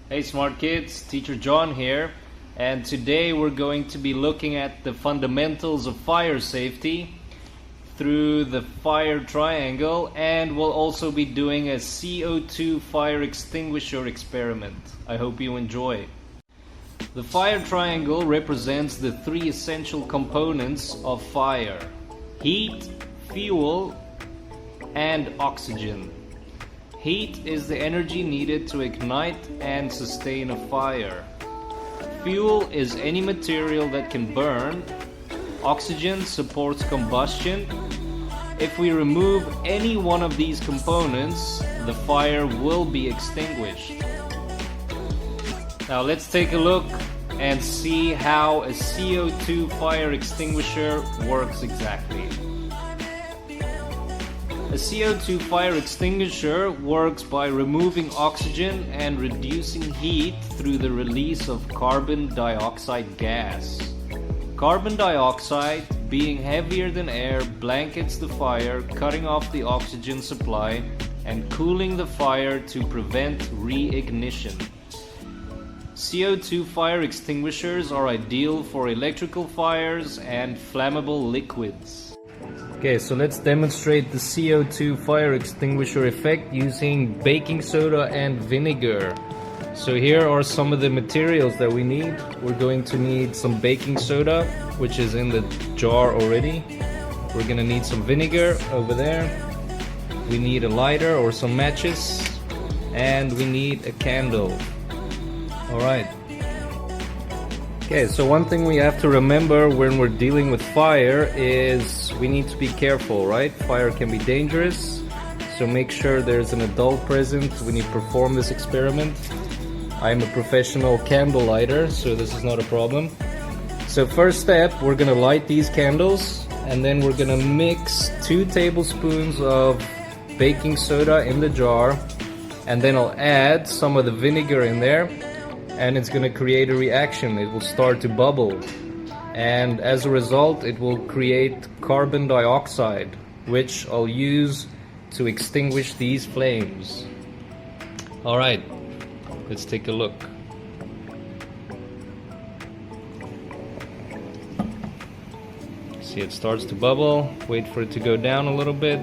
Hey smart kids, Teacher John here, and today we're going to be looking at the fundamentals of fire safety through the fire triangle, and we'll also be doing a CO2 fire extinguisher experiment. I hope you enjoy. The fire triangle represents the three essential components of fire: heat, fuel, and oxygen. Heat is the energy needed to ignite and sustain a fire. Fuel is any material that can burn. Oxygen supports combustion. If we remove any one of these components, the fire will be extinguished. Now let's take a look and see how a CO2 fire extinguisher works exactly. A CO2 fire extinguisher works by removing oxygen and reducing heat through the release of carbon dioxide gas. Carbon dioxide, being heavier than air, blankets the fire, cutting off the oxygen supply and cooling the fire to prevent reignition. CO2 fire extinguishers are ideal for electrical fires and flammable liquids. Okay, so let's demonstrate the CO2 fire extinguisher effect using baking soda and vinegar. So here are some of the materials that we need. We're going to need some baking soda, which is in the jar already. We're gonna need some vinegar over there. We need a lighter or some matches, and we need a candle. Alright. Okay, so one thing we have to remember when we're dealing with fire is we need to be careful, right? Fire can be dangerous, so make sure there's an adult present when you perform this experiment. I'm a professional candle lighter, so this is not a problem. So first step, we're gonna light these candles, and then we're gonna mix 2 tablespoons of baking soda in the jar, and then I'll add some of the vinegar in there, and it's going to create a reaction. It will start to bubble, and as a result it will create carbon dioxide, which I'll use to extinguish these flames. Alright, let's take a look. See, it starts to bubble. Wait for it to go down a little bit,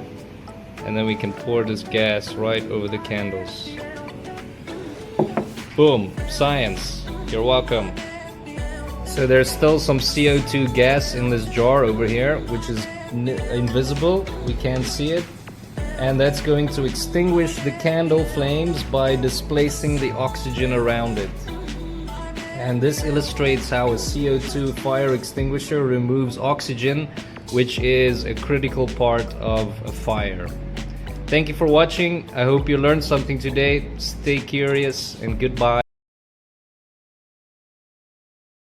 and then we can pour this gas right over the candles. Boom, science, you're welcome. So there's still some CO2 gas in this jar over here, which is invisible, we can't see it, and that's going to extinguish the candle flames by displacing the oxygen around it. And this illustrates how a CO2 fire extinguisher removes oxygen, which is a critical part of a fire. Thank you for watching. I hope you learned something today. Stay curious and goodbye.